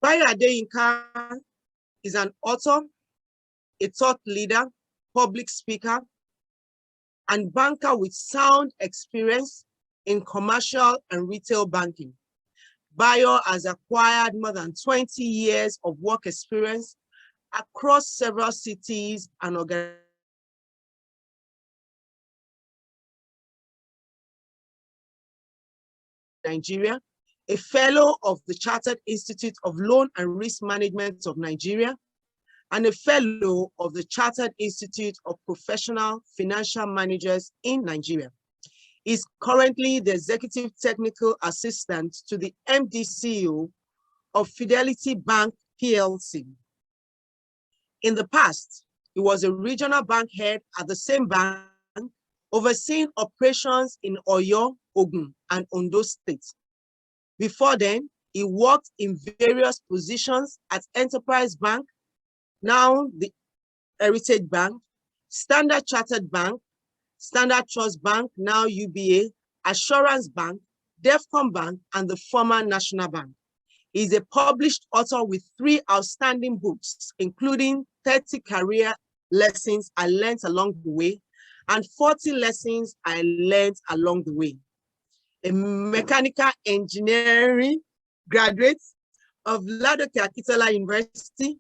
Bayo Adeyinka is an author, a thought leader, public speaker, and banker with sound experience in commercial and retail banking. Bayo has acquired more than 20 years of work experience across several cities and organizations. Nigeria, a fellow of the Chartered Institute of Loan and Risk Management of Nigeria, and a fellow of the Chartered Institute of Professional Financial Managers in Nigeria. He's currently the Executive Technical Assistant to the MD CEO of Fidelity Bank PLC. In the past, he was a regional bank head at the same bank, overseeing operations in Oyo, Ogun, and Ondo states. Before then, he worked in various positions at Enterprise Bank, now the Heritage Bank, Standard Chartered Bank, Standard Trust Bank, now UBA, Assurance Bank, Defcon Bank, and the former National Bank. He's a published author with 3 outstanding books, including 30 career lessons I learned along the way and 40 lessons I learned along the way. A mechanical engineering graduate of Ladoke Akintola University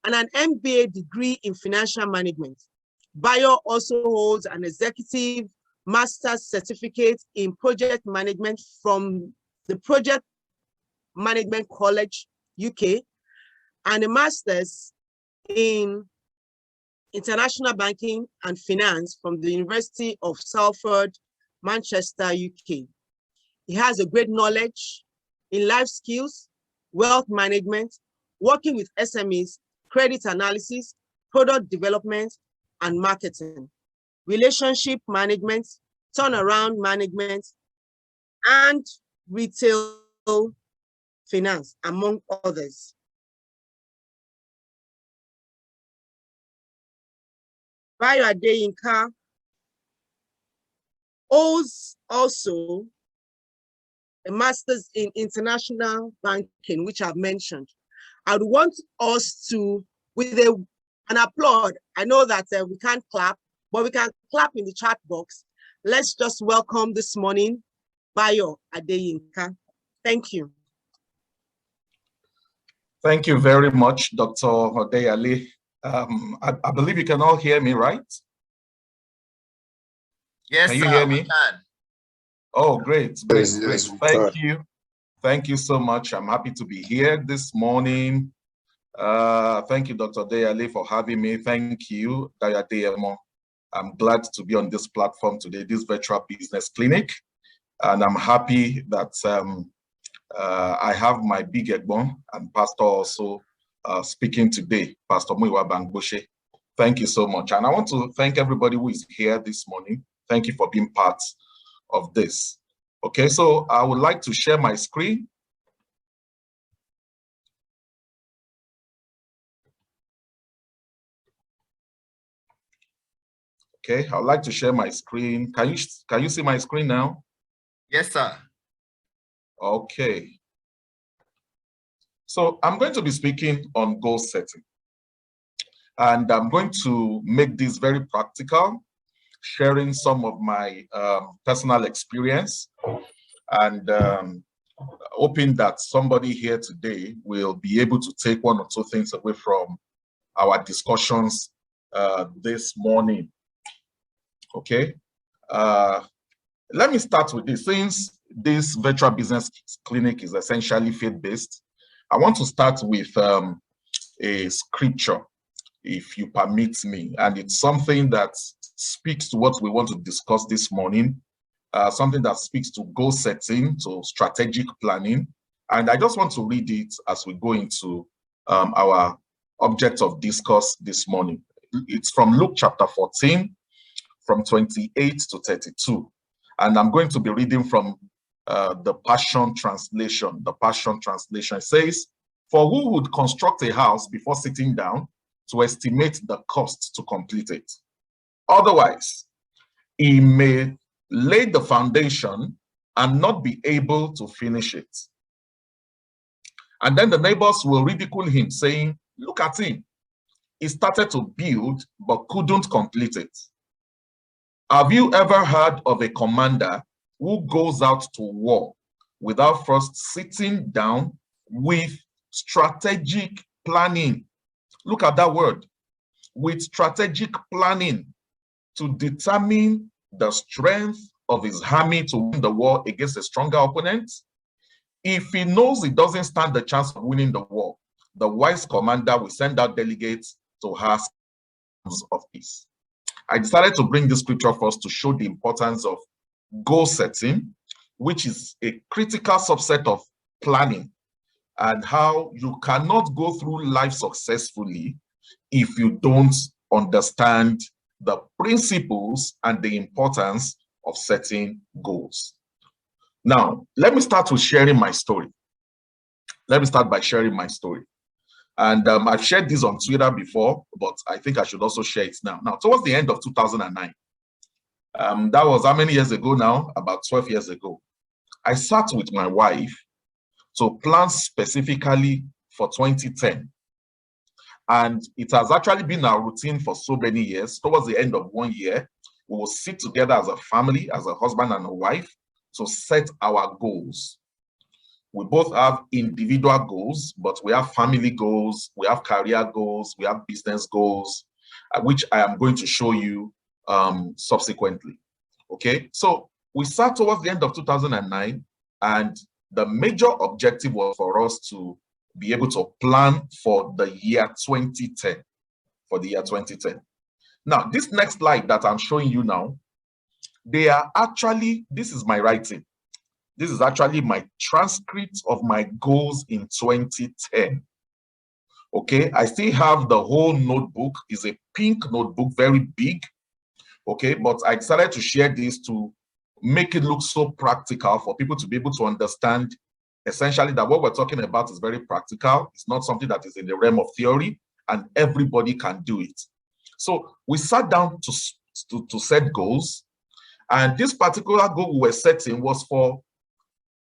and an MBA degree in financial management. Bayo also holds an executive master's certificate in project management from the Project Management College, UK, and a master's in international banking and finance from the University of Salford, Manchester, UK. He has a great knowledge in life skills, wealth management, working with SMEs, credit analysis, product development, and marketing, relationship management, turnaround management, and retail finance, among others. Bayo Adeyinka holds also a master's in international banking, which I've mentioned. I would want us to, with an applaud, I know that we can't clap, but we can clap in the chat box. Let's just welcome this morning, Bayo Adeyinka. Thank you. Thank you very much, Dr. Adeyale. I believe you can all hear me, right? Yes, can you hear me? Oh, great, great, great. Thank you. Thank you so much. I'm happy to be here this morning. Thank you, Dr. Adeyale, for having me. Thank you, Daya Deyemo. I'm glad to be on this platform today, this virtual business clinic. And I'm happy that I have my big egbon and pastor also speaking today, Pastor Muiwa Bangboshe. Thank you so much. And I want to thank everybody who is here this morning. Thank you for being part of this. Okay, so I would like to share my screen. Okay, I'd like to share my screen. Can you see my screen now? Yes, sir. Okay. So I'm going to be speaking on goal setting. And I'm going to make this very practical, sharing some of my personal experience and hoping that somebody here today will be able to take 1 or 2 things away from our discussions this morning. Okay, let me start with this. Since this virtual business clinic is essentially faith-based, I want to start with a scripture, if you permit me, and it's something that speaks to what we want to discuss this morning, something that speaks to goal setting, to strategic planning, and I just want to read it as we go into our object of discourse this morning. It's from Luke chapter 14, from 28 to 32. And I'm going to be reading from the Passion Translation. The Passion Translation says, "For who would construct a house before sitting down to estimate the cost to complete it? Otherwise, he may lay the foundation and not be able to finish it. And then the neighbors will ridicule him, saying, look at him. He started to build, but couldn't complete it. Have you ever heard of a commander who goes out to war without first sitting down with strategic planning? Look at that word, with strategic planning, to determine the strength of his army to win the war against a stronger opponent? If he knows he doesn't stand the chance of winning the war, the wise commander will send out delegates to ask of peace. I decided to bring this scripture first to show the importance of goal setting, which is a critical subset of planning, and how you cannot go through life successfully if you don't understand the principles and the importance of setting goals. Now, let me start with sharing my story. Let me start by sharing my story. And I've shared this on Twitter before, but I think I should also share it now. Now, towards the end of 2009, that was how many years ago now? About 12 years ago. I sat with my wife to plan specifically for 2010. And it has actually been our routine for so many years. Towards the end of 1 year, we will sit together as a family, as a husband and a wife, to set our goals. We both have individual goals, but we have family goals, we have career goals, we have business goals, which I am going to show you subsequently. Okay, so we sat towards the end of 2009, and the major objective was for us to be able to plan for the year 2010. For the year 2010. Now, this next slide that I'm showing you now, they are actually, this is my writing. This is actually my transcript of my goals in 2010. Okay, I still have the whole notebook. It's a pink notebook, very big. Okay, but I decided to share this to make it look so practical for people to be able to understand essentially that what we're talking about is very practical. It's not something that is in the realm of theory, and everybody can do it. So we sat down to set goals, and this particular goal we were setting was for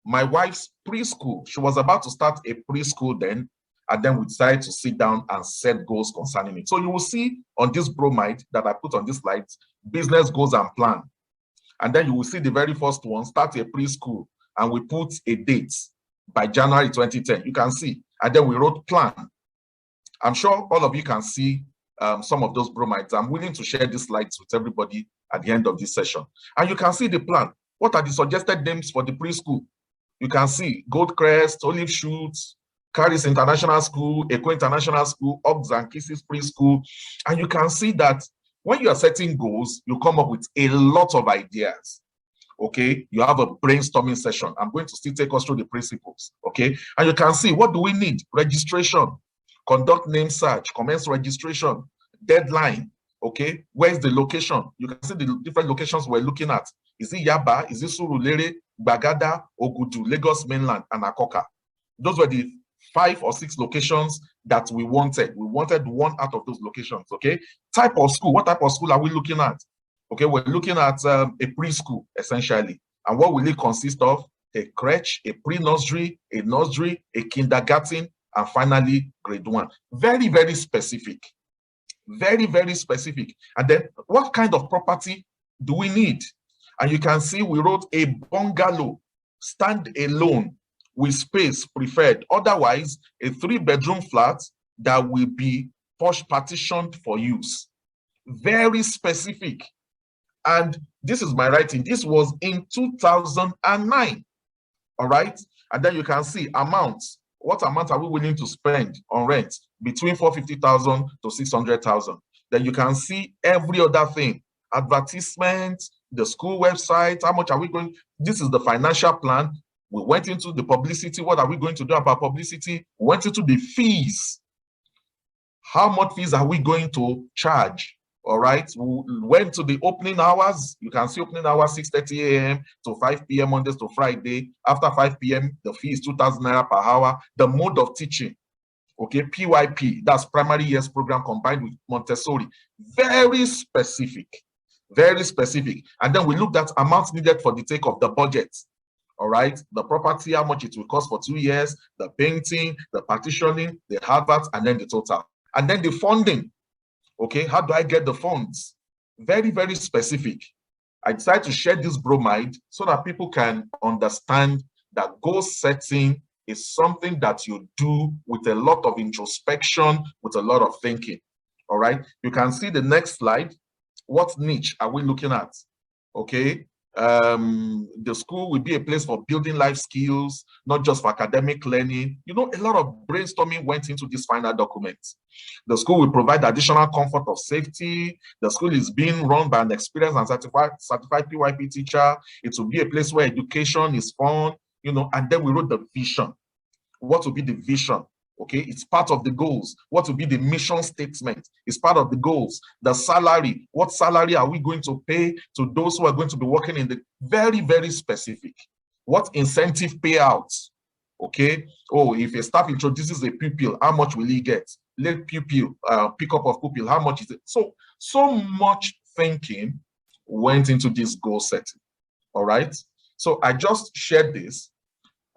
my wife's preschool. She was about to start a preschool then, and then we decided to sit down and set goals concerning it. So you will see on this bromide that I put on this slide, business goals and plan. And then you will see the very first one, start a preschool, and we put a date by January 2010. You can see, and then we wrote plan. I'm sure all of you can see some of those bromides. I'm willing to share these slides with everybody at the end of this session. And you can see the plan. What are the suggested names for the preschool? You can see Goldcrest, Olive Shoots, Caris International School, Eco International School, Hugs and Kisses Preschool. And you can see that when you are setting goals, you come up with a lot of ideas. Okay, you have a brainstorming session. I'm going to still take us through the principles. Okay, and you can see, what do we need? Registration, conduct name search, commence registration, deadline. Okay, where's the location? You can see the different locations we're looking at. Is it Yaba? Is it Surulere, Bagada, Ogudu, Lagos Mainland, and Akoka? Those were the 5 or 6 locations that we wanted. We wanted one out of those locations. Okay, type of school. What type of school are we looking at? Okay, we're looking at a preschool, essentially. And what will it consist of? A crèche, a pre-nursery, a nursery, a kindergarten, and finally, grade 1. Very, very specific. Very, very specific. And then, what kind of property do we need? And you can see we wrote a bungalow, stand alone, with space preferred. Otherwise, a 3-bedroom flat that will be partitioned for use. Very specific. And this is my writing. This was in 2009. All right. And then you can see amounts. What amount are we willing to spend on rent? Between 450,000 to 600,000. Then you can see every other thing. Advertisements, the school website, how much are we going? This is the financial plan. We went into the publicity. What are we going to do about publicity? We went into the fees. How much fees are we going to charge? All right, we went to the opening hours. You can see opening hours 6:30 a.m. to 5 p.m. Mondays to Friday. After 5 p.m., the fee is 2,000 naira per hour. The mode of teaching, okay, PYP, that's primary years program combined with Montessori. Very specific, very specific. And then we looked at amounts needed for the take of the budget. all right? The property, how much it will cost for 2 years, the painting, the partitioning, the adverts, and then the total. And then the funding, okay? How do I get the funds? Very, very specific. I decided to share this bromide so that people can understand that goal setting is something that you do with a lot of introspection, with a lot of thinking, all right? You can see the next slide. What niche are we looking at? Okay, the school will be a place for building life skills, not just for academic learning. You know, a lot of brainstorming went into this final document. The school will provide additional comfort of safety. The school is being run by an experienced and certified PYP teacher. It will be a place where education is fun, you know, and then we wrote the vision. What will be the vision? Okay, it's part of the goals. What will be the mission statement? It's part of the goals. The salary, what salary are we going to pay to those who are going to be working in the very, very specific? What incentive payouts? Okay, oh, if a staff introduces a pupil, how much will he get? Late pupil, pick up of pupil, how much is it? So much thinking went into this goal setting, all right? So I just shared this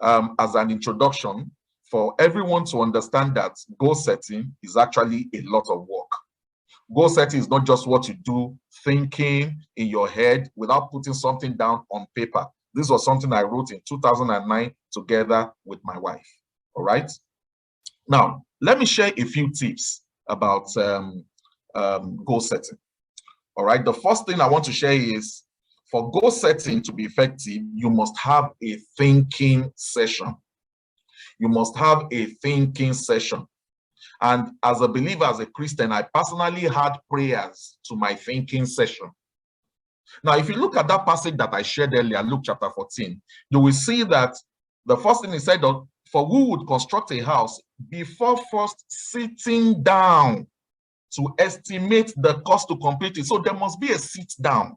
as an introduction for everyone to understand that goal setting is actually a lot of work. Goal setting is not just what you do thinking in your head without putting something down on paper. This was something I wrote in 2009 together with my wife, all right? Now, let me share a few tips about goal setting, all right? The first thing I want to share is for goal setting to be effective, you must have a thinking session. You must have a thinking session. And as a believer, as a Christian, I personally had prayers to my thinking session. Now, if you look at that passage that I shared earlier, Luke chapter 14, you will see that the first thing he said, for who would construct a house before first sitting down to estimate the cost to complete it. So there must be a sit down.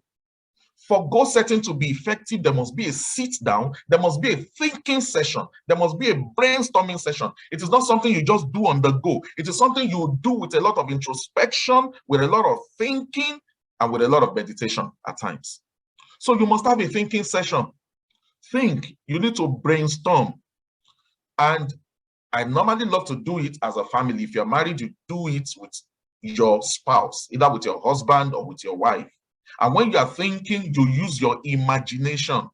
For goal setting to be effective, there must be a sit down, there must be a thinking session, there must be a brainstorming session. It is not something you just do on the go. It is something you do with a lot of introspection, with a lot of thinking, and with a lot of meditation at times. So you must have a thinking session. Think, you need to brainstorm. And I normally love to do it as a family. If you're married, you do it with your spouse, either with your husband or with your wife. And when you are thinking, you use your imagination.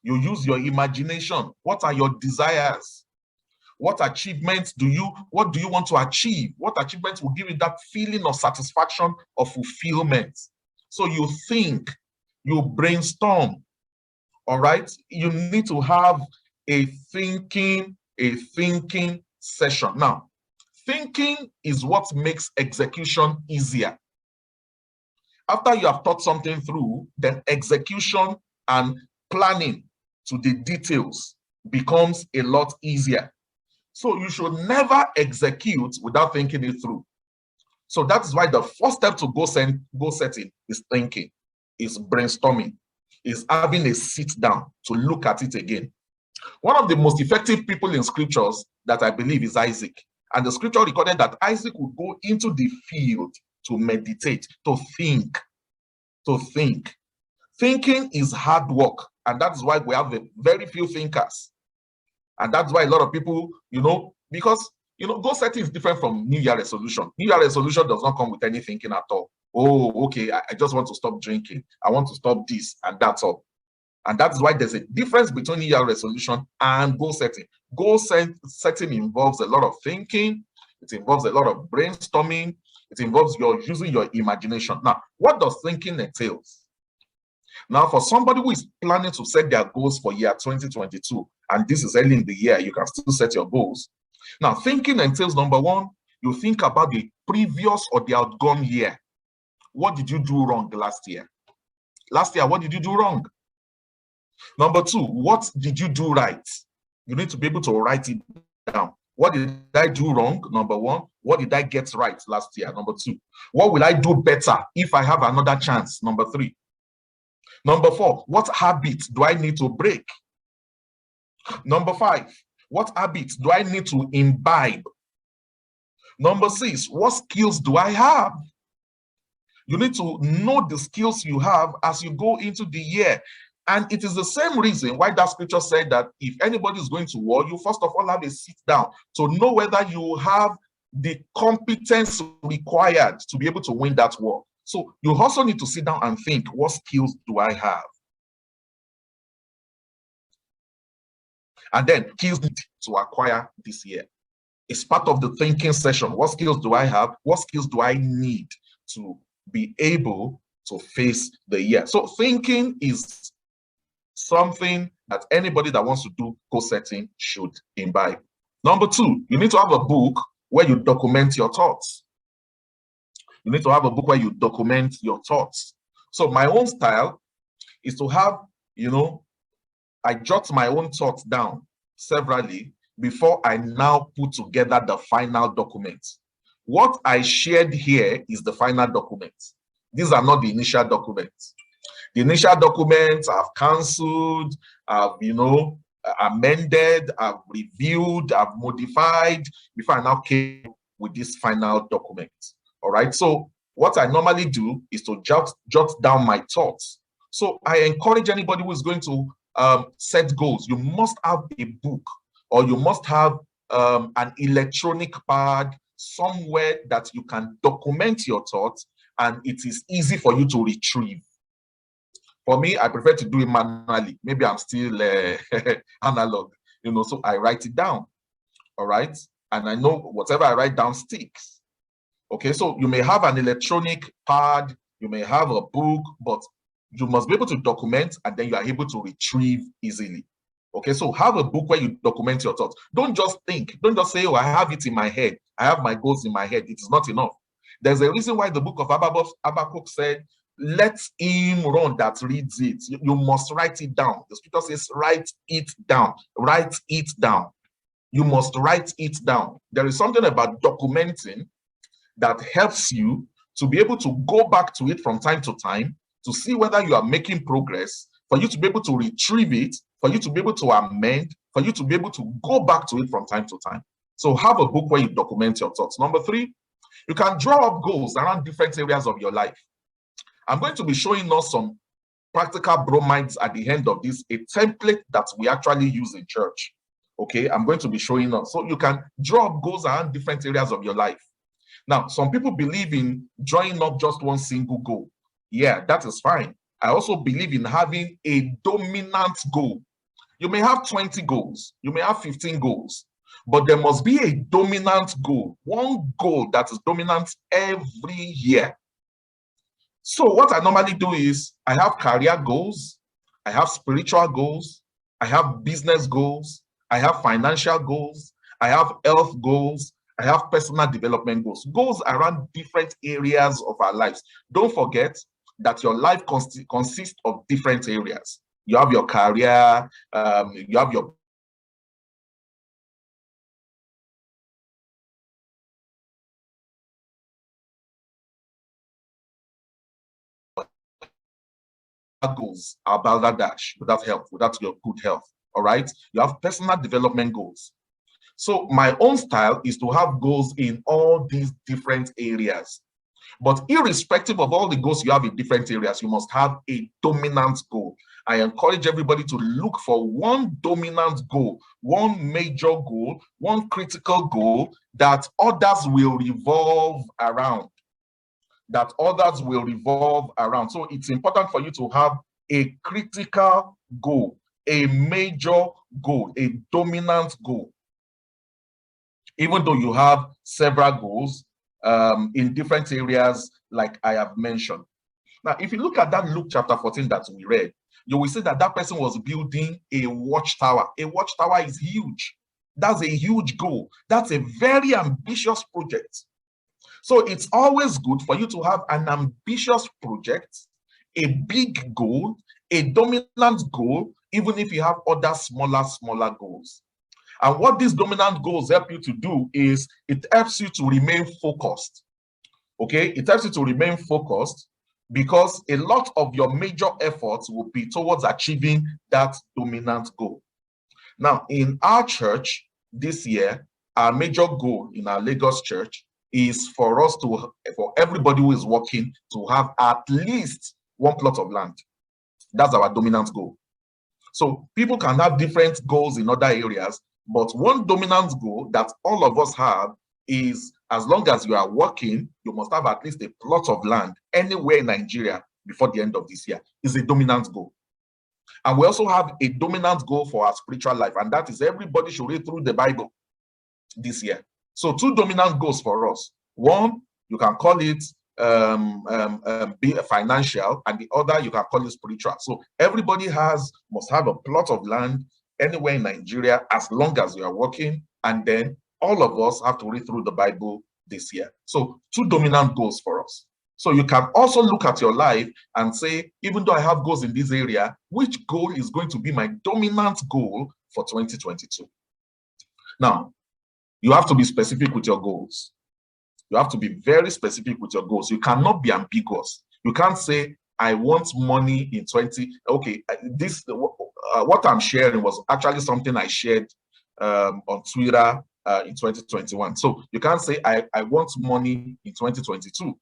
You use your imagination. What are your desires? What achievements what do you want to achieve? What achievements will give you that feeling of satisfaction, of fulfillment? So you think, you brainstorm, all right? You need to have a thinking session. Now, thinking is what makes execution easier. After you have thought something through, then execution and planning to the details becomes a lot easier. So you should never execute without thinking it through. So that's why the first step to goal setting is thinking, is brainstorming, is having a sit down to look at it again. One of the most effective people in scriptures that I believe is Isaac. And the scripture recorded that Isaac would go into the field to meditate, to think, Thinking is hard work, and that's why we have very few thinkers. And that's why a lot of people, because, goal setting is different from New Year resolution. New Year resolution does not come with any thinking at all. Oh, okay, I just want to stop drinking. I want to stop this, and that's all. And that's why there's a difference between New Year resolution and goal setting. Goal setting involves a lot of thinking. It involves a lot of brainstorming. It involves using your imagination. Now, what does thinking entail? Now, for somebody who is planning to set their goals for year 2022, and this is early in the year, you can still set your goals. Now, thinking entails, number one, you think about the previous or the outgone year. What did you do wrong last year? Last year, what did you do wrong? Number two, what did you do right? You need to be able to write it down. What did I do wrong? Number one. What did I get right last year? Number two. What will I do better if I have another chance? Number three. Number four, what habits do I need to break? Number five, what habits do I need to imbibe? Number six, what skills do I have? You need to know the skills you have as you go into the year. And it is the same reason why that scripture said that if anybody is going to war, you first of all have a sit down to know whether you have the competence required to be able to win that war. So you also need to sit down and think, what skills do I have? And then skills need to acquire this year. It's part of the thinking session. What skills do I have? What skills do I need to be able to face the year? So thinking is something that anybody that wants to do goal setting should imbibe. Number two, you need to have a book where you document your thoughts. You need to have a book where you document your thoughts. So my own style is to have, I jot my own thoughts down severally before I now put together the final document. What I shared here is the final document. These are not the initial documents. The initial documents I've cancelled, I've, amended, I've reviewed, I've modified before I now came with this final document. All right. So what I normally do is to jot down my thoughts. So I encourage anybody who is going to set goals. You must have a book, or you must have an electronic pad somewhere that you can document your thoughts and it is easy for you to retrieve. For me, I prefer to do it manually. Maybe I'm still analog, so I write it down. All right. And I know whatever I write down sticks. Okay, so you may have an electronic pad, you may have a book, but you must be able to document and then you are able to retrieve easily. Okay, so have a book where you document your thoughts. Don't just think. Don't just say, oh, I have it in my head. I have my goals in my head. It is not enough. There's a reason why the book of Habakkuk said, let him run that reads it. You must write it down. The scripture says, write it down. Write it down. You must write it down. There is something about documenting that helps you to be able to go back to it from time to time to see whether you are making progress, for you to be able to retrieve it, for you to be able to amend, for you to be able to go back to it from time to time. So have a book where you document your thoughts. Number three, you can draw up goals around different areas of your life. I'm going to be showing us some practical bromides at the end of this, a template that we actually use in church. Okay, I'm going to be showing us. So you can draw up goals around different areas of your life. Now, some people believe in drawing up just one single goal. Yeah, that is fine. I also believe in having a dominant goal. You may have 20 goals, you may have 15 goals, but there must be a dominant goal, one goal that is dominant every year. So what I normally do is I have career goals, I have spiritual goals, I have business goals, I have financial goals, I have health goals, I have personal development goals, goals around different areas of our lives. Don't forget that your life consists of different areas. You have your career, you have your goals about that dash, without health, without your good health. All right. You have personal development goals. So my own style is to have goals in all these different areas. But irrespective of all the goals you have in different areas, you must have a dominant goal. I encourage everybody to look for one dominant goal, one major goal, one critical goal that others will revolve around. That others will revolve around. So it's important for you to have a critical goal, a major goal, a dominant goal. Even though you have several goals in different areas, like I have mentioned. Now, if you look at that Luke chapter 14 that we read, you will see that that person was building a watchtower. A watchtower is huge. That's a huge goal. That's a very ambitious project. So it's always good for you to have an ambitious project, a big goal, a dominant goal, even if you have other smaller goals. And what these dominant goals help you to do is it helps you to remain focused. Okay, it helps you to remain focused because a lot of your major efforts will be towards achieving that dominant goal. Now, in our church this year, our major goal in our Lagos church is for us to, for everybody who is working, to have at least one plot of land. That's our dominant goal. So people can have different goals in other areas, but one dominant goal that all of us have is, as long as you are working, you must have at least a plot of land anywhere in Nigeria before the end of this year. Is a dominant goal. And we also have a dominant goal for our spiritual life, and that is everybody should read through the Bible this year. So two dominant goals for us. One, you can call it be financial, and the other you can call it spiritual. So everybody must have a plot of land anywhere in Nigeria as long as you are working, and then all of us have to read through the Bible this year. So two dominant goals for us. So you can also look at your life and say, even though I have goals in this area, which goal is going to be my dominant goal for 2022? Now, you have to be specific with your goals. You have to be very specific with your goals. You cannot be ambiguous. You can't say, I want money in 20. Okay, what I'm sharing was actually something I shared on Twitter in 2021. So you can't say, I want money in 2022.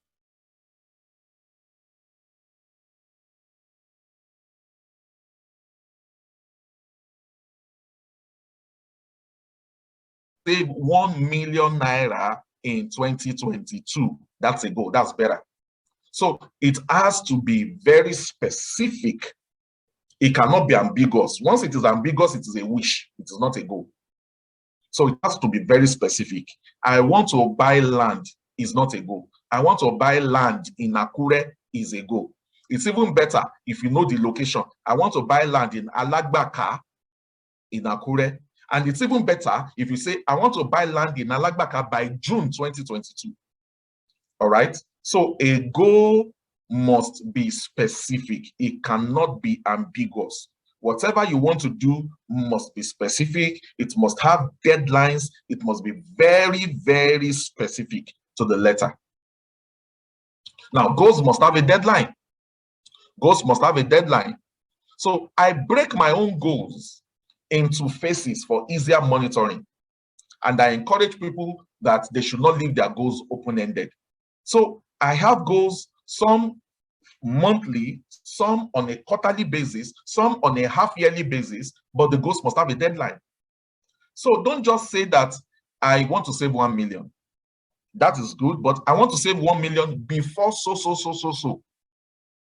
Save 1 million naira in 2022. That's a goal. That's better. So it has to be very specific. It cannot be ambiguous. Once it is ambiguous, it is a wish. It is not a goal. So it has to be very specific. I want to buy land is not a goal. I want to buy land in Akure is a goal. It's even better if you know the location. I want to buy land in Alagbaka in Akure. And it's even better if you say, I want to buy land in Alagbaka by June 2022. All right? So a goal must be specific. It cannot be ambiguous. Whatever you want to do must be specific. It must have deadlines. It must be very, very specific to the letter. Now, goals must have a deadline. Goals must have a deadline. So I break my own goals into phases for easier monitoring. And I encourage people that they should not leave their goals open-ended. So I have goals, some monthly, some on a quarterly basis, some on a half-yearly basis, but the goals must have a deadline. So don't just say that I want to save 1 million. That is good, but I want to save 1 million before so.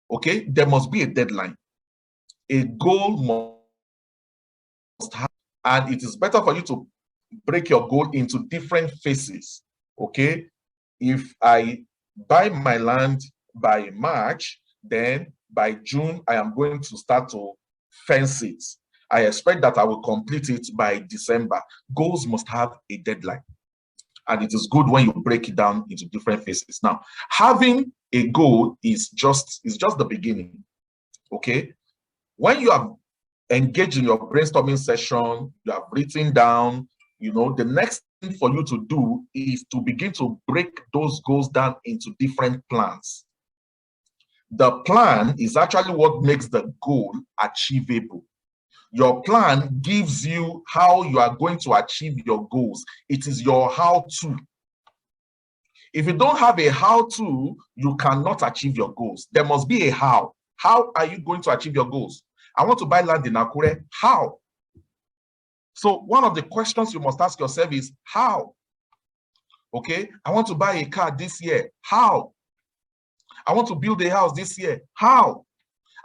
Okay, there must be a deadline. A goal must have, and it is better for you to break your goal into different phases. Okay, if I buy my land by March, then by June I am going to start to fence it. I expect that I will complete it by December. Goals must have a deadline, and it is good when you break it down into different phases. Now, having a goal is just the beginning. Okay, when you have engaged in your brainstorming session, you have written down, the next thing for you to do is to begin to break those goals down into different plans. The plan is actually what makes the goal achievable. Your plan gives you how you are going to achieve your goals. It is your how-to. If you don't have a how-to, you cannot achieve your goals. There must be a how. How are you going to achieve your goals? I want to buy land in Akure. How? So one of the questions you must ask yourself is, how? Okay, I want to buy a car this year. How? I want to build a house this year. How?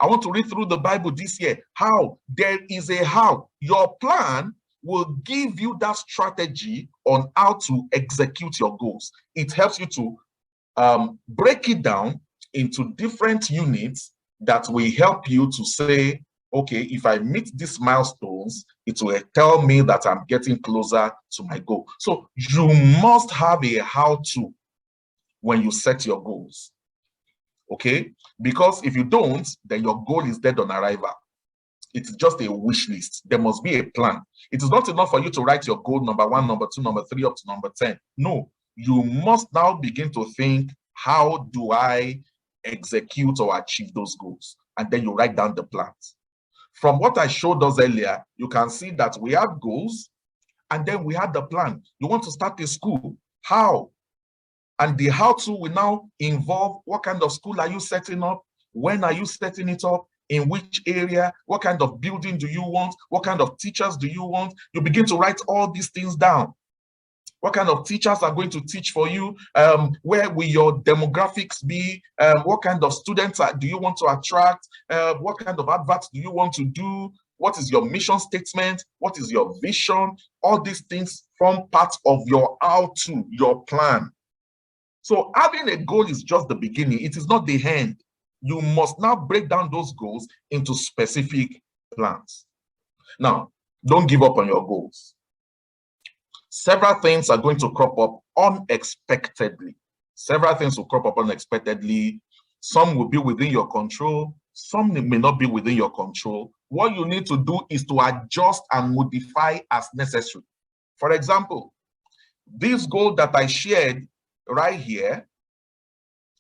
I want to read through the Bible this year. How? There is a how. Your plan will give you that strategy on how to execute your goals. It helps you to break it down into different units that will help you to say, okay, if I meet these milestones, it will tell me that I'm getting closer to my goal. So you must have a how-to when you set your goals. Okay? Because if you don't, then your goal is dead on arrival. It's just a wish list. There must be a plan. It is not enough for you to write your goal number 1, number 2, number 3, up to number 10. No, you must now begin to think, how do I execute or achieve those goals? And then you write down the plans. From what I showed us earlier, you can see that we have goals, and then we have the plan. You want to start a school. How? And the how-to will now involve, what kind of school are you setting up? When are you setting it up? In which area? What kind of building do you want? What kind of teachers do you want? You begin to write all these things down. What kind of teachers are going to teach for you? Where will your demographics be? What kind of students do you want to attract? What kind of adverts do you want to do? What is your mission statement? What is your vision? All these things form part of your how-to, your plan. So having a goal is just the beginning. It is not the end. You must now break down those goals into specific plans. Now, don't give up on your goals. Several things are going to crop up unexpectedly. Several things will crop up unexpectedly. Some will be within your control. Some may not be within your control. What you need to do is to adjust and modify as necessary. For example, this goal that I shared right here,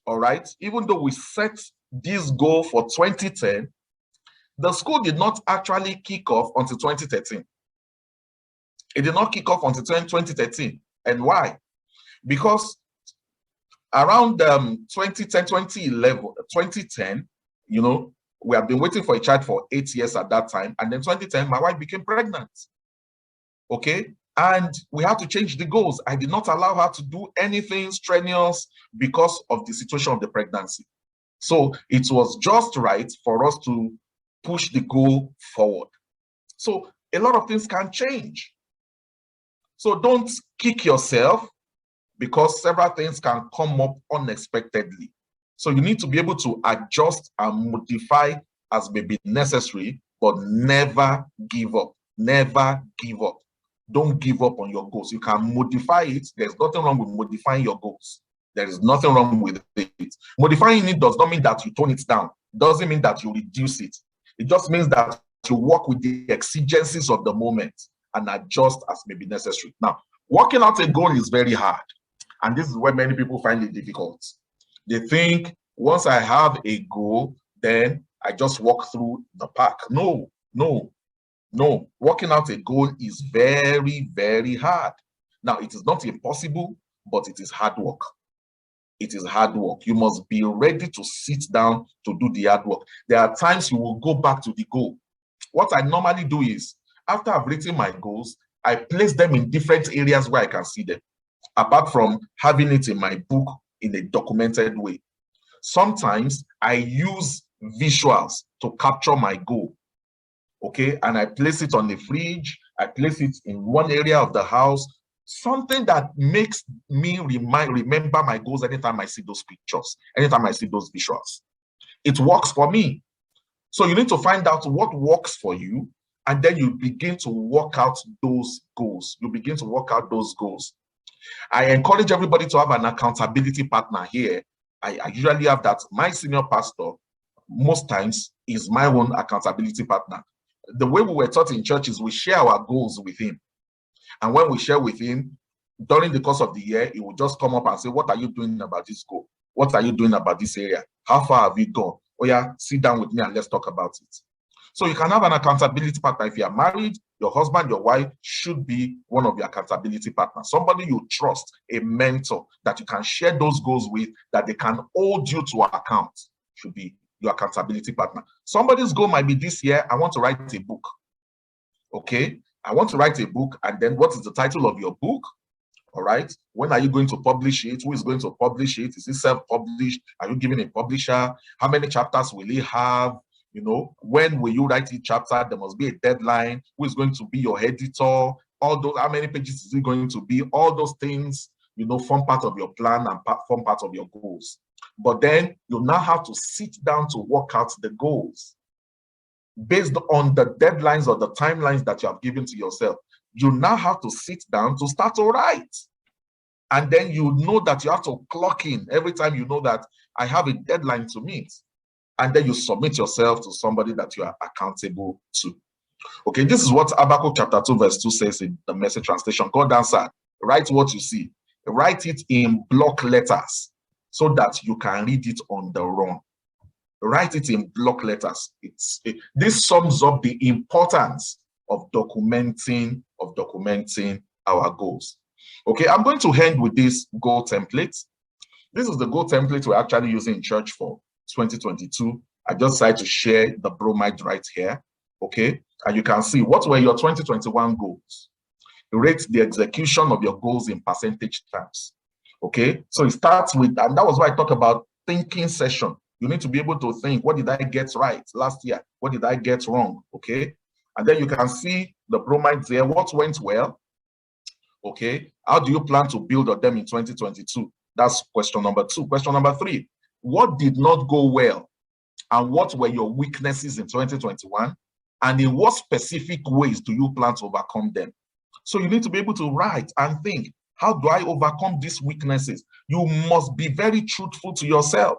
all right, even though we set this goal for 2010, the school did not actually kick off until 2013. It did not kick off until 2013. And why? Because around 2010, 2010, you know, we have been waiting for a child for 8 years at that time. And then 2010, my wife became pregnant. Okay. And we had to change the goals. I did not allow her to do anything strenuous because of the situation of the pregnancy. So it was just right for us to push the goal forward. So a lot of things can change. So don't kick yourself because several things can come up unexpectedly. So you need to be able to adjust and modify as may be necessary, but never give up. Never give up. Don't give up on your goals. You can modify it. There's nothing wrong with modifying your goals. There is nothing wrong with it. Modifying it does not mean that you tone it down. It doesn't mean that you reduce it. It just means that you work with the exigencies of the moment and adjust as may be necessary. Now, working out a goal is very hard. And this is where many people find it difficult. They think once I have a goal, then I just walk through the park. No, no, no. Working out a goal is very, very hard. Now, it is not impossible, but it is hard work. It is hard work. You must be ready to sit down to do the hard work. There are times you will go back to the goal. What I normally do is, after I've written my goals, I place them in different areas where I can see them, apart from having it in my book in a documented way. Sometimes I use visuals to capture my goal, okay? And I place it on the fridge, I place it in one area of the house, something that makes me remember my goals anytime I see those pictures, anytime I see those visuals. It works for me. So you need to find out what works for you, and then you begin to work out those goals. You begin to work out those goals. I encourage everybody to have an accountability partner here. I usually have that. My senior pastor, most times, is my own accountability partner. The way we were taught in church is we share our goals with him. And when we share with him, during the course of the year, he will just come up and say, what are you doing about this goal? What are you doing about this area? How far have you gone? Oh yeah, sit down with me and let's talk about it. So you can have an accountability partner. If you are married, your husband, your wife should be one of your accountability partners. Somebody you trust, a mentor that you can share those goals with, that they can hold you to account, should be your accountability partner. Somebody's goal might be this year, I want to write a book. Okay, I want to write a book, and then what is the title of your book? All right, when are you going to publish it? Who is going to publish it? Is it self-published? Are you giving a publisher? How many chapters will it have? You know, when will you write each chapter? There must be a deadline. Who is going to be your editor? All those, how many pages is it going to be? All those things, you know, form part of your plan and form part of your goals. But then you now have to sit down to work out the goals based on the deadlines or the timelines that you have given to yourself. You now have to sit down to start to write. And then you know that you have to clock in every time you know that I have a deadline to meet. And then you submit yourself to somebody that you are accountable to. Okay, this is what Habakkuk chapter 2 verse 2 says in the Message translation. God answered, write what you see. Write it in block letters so that you can read it on the run. Write it in block letters. This sums up the importance of documenting our goals. Okay, I'm going to end with this goal template. This is the goal template we're actually using in church for 2022 I just decided to share the bromide right here, okay? And you can see what were your 2021 goals. Rate the execution of your goals in percentage terms, okay? So it starts with, and that was why I talked about thinking session. You need to be able to think, what did I get right last year? What did I get wrong, okay? And then you can see the bromides there, what went well, okay? How do you plan to build on them in 2022? That's question number 2. Question number 3, what did not go well? And what were your weaknesses in 2021? And in what specific ways do you plan to overcome them? So you need to be able to write and think, how do I overcome these weaknesses? You must be very truthful to yourself.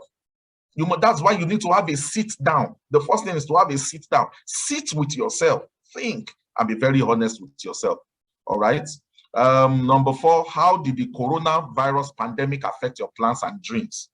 That's why you need to have a sit down. The first thing is to have a sit down. Sit with yourself, think, and be very honest with yourself. All right. Number 4, how did the coronavirus pandemic affect your plans and dreams?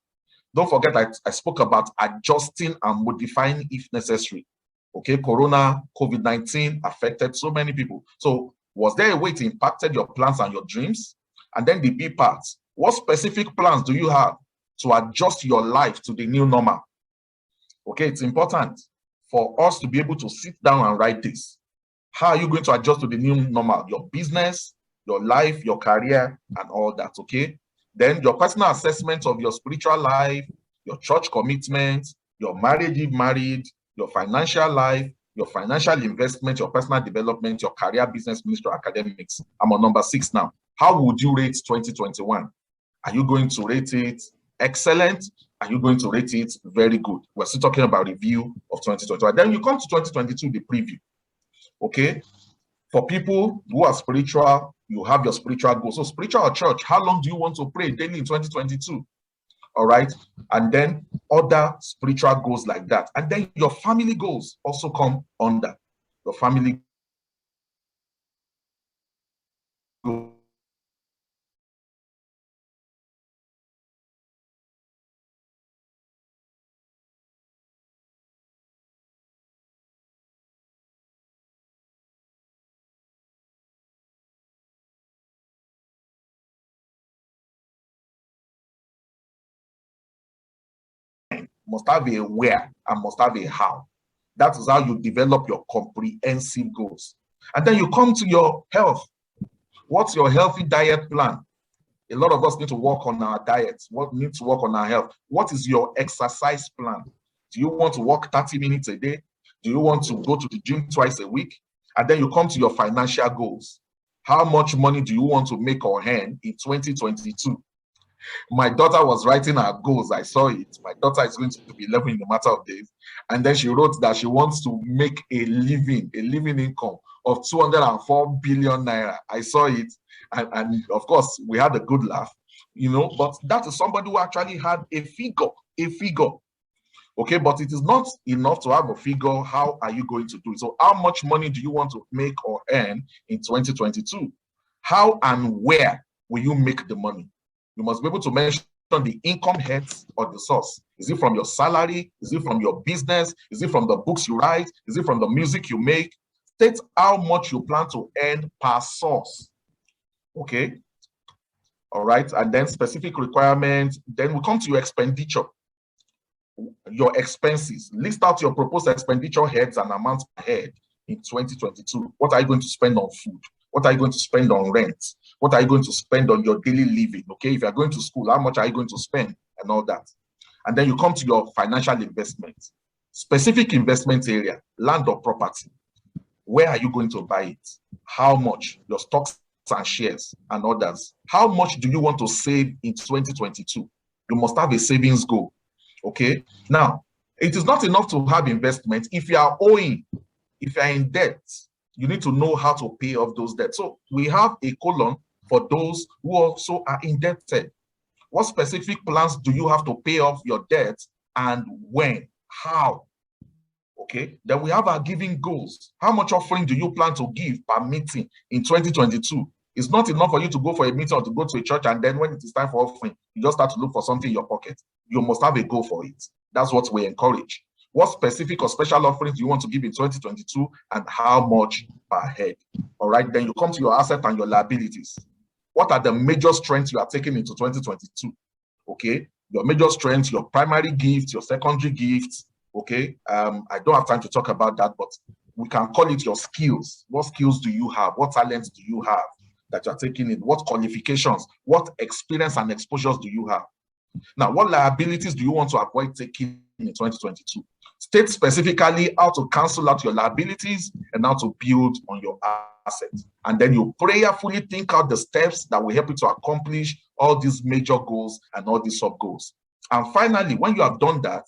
Don't forget, I spoke about adjusting and modifying if necessary. Okay, COVID-19 affected so many people. So was there a way it impacted your plans and your dreams? And then the B part, what specific plans do you have to adjust your life to the new normal? Okay, it's important for us to be able to sit down and write this. How are you going to adjust to the new normal? Your business, your life, your career, and all that, okay? Then your personal assessment of your spiritual life, your church commitment, your marriage if married, your financial life, your financial investment, your personal development, your career, business, ministry, academics. I'm on number 6 now. How would you rate 2021? Are you going to rate it excellent? Are you going to rate it very good? We're still talking about review of 2021. Then you come to 2022, the preview. Okay? For people who are spiritual, you have your spiritual goals. So spiritual or church, how long do you want to pray daily in 2022? All right. And then other spiritual goals like that. And then your family goals also come under your family goals. Must have a where and must have a how. That is how you develop your comprehensive goals. And then you come to your health. What's your healthy diet plan? A lot of us need to work on our diets. What need to work on our health? What is your exercise plan? Do you want to walk 30 minutes a day? Do you want to go to the gym twice a week? And then you come to your financial goals. How much money do you want to make or earn in 2022? My daughter was writing her goals. I saw it. My daughter is going to be 11 in a matter of days. And then she wrote that she wants to make a living income of 204 billion naira. I saw it. And of course, we had a good laugh, you know, but that is somebody who actually had a figure. Okay, but it is not enough to have a figure. How are you going to do it? So how much money do you want to make or earn in 2022? How and where will you make the money? You must be able to mention the income heads or the source. Is it from your salary? Is it from your business? Is it from the books you write? Is it from the music you make? State how much you plan to earn per source. Okay. All right. And then specific requirements. Then we come to your expenditure, your expenses. List out your proposed expenditure heads and amounts per head in 2022. What are you going to spend on food? What are you going to spend on rent? What are you going to spend on your daily living? Okay, if you're going to school, how much are you going to spend and all that? And then you come to your financial investment. Specific investment area, land or property. Where are you going to buy it? How much? Your stocks and shares and others. How much do you want to save in 2022? You must have a savings goal. Okay, now, it is not enough to have investment. If you are owing, if you are in debt, you need to know how to pay off those debts. So we have a column for those who also are indebted. What specific plans do you have to pay off your debt and when? How? Okay, then we have our giving goals. How much offering do you plan to give per meeting in 2022? It's not enough for you to go for a meeting or to go to a church and then when it is time for offering, you just start to look for something in your pocket. You must have a goal for it. That's what we encourage. What specific or special offerings do you want to give in 2022 and how much per head? All right, then you come to your assets and your liabilities. What are the major strengths you are taking into 2022? Okay, your major strengths, your primary gifts, your secondary gifts, okay? I don't have time to talk about that, but we can call it your skills. What skills do you have? What talents do you have that you're taking in? What qualifications? What experience and exposures do you have? Now, what liabilities do you want to avoid taking in 2022? State specifically how to cancel out your liabilities and how to build on your assets. And then you prayerfully think out the steps that will help you to accomplish all these major goals and all these sub goals. And finally, when you have done that,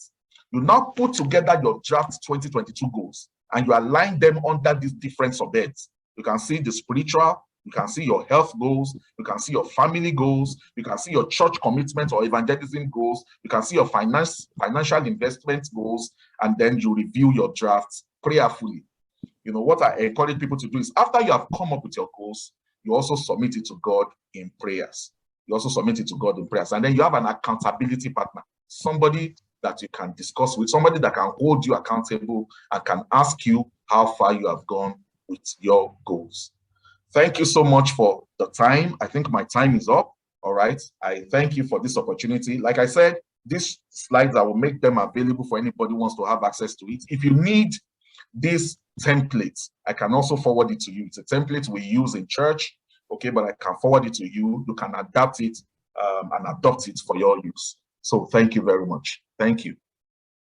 you now put together your draft 2022 goals and you align them under these different subheads. You can see the spiritual, you can see your health goals, you can see your family goals, you can see your church commitment or evangelism goals, you can see your financial investment goals, and then you review your drafts prayerfully. You know, what I encourage people to do is after you have come up with your goals, you also submit it to God in prayers. You also submit it to God in prayers. And then you have an accountability partner, somebody that you can discuss with, somebody that can hold you accountable and can ask you how far you have gone with your goals. Thank you so much for the time. I think my time is up. All right. I thank you for this opportunity. Like I said, these slides, I will make them available for anybody who wants to have access to it. If you need these templates, I can also forward it to you. It's a template we use in church, okay, but I can forward it to you. You can adapt it and adopt it for your use. So thank you very much. Thank you.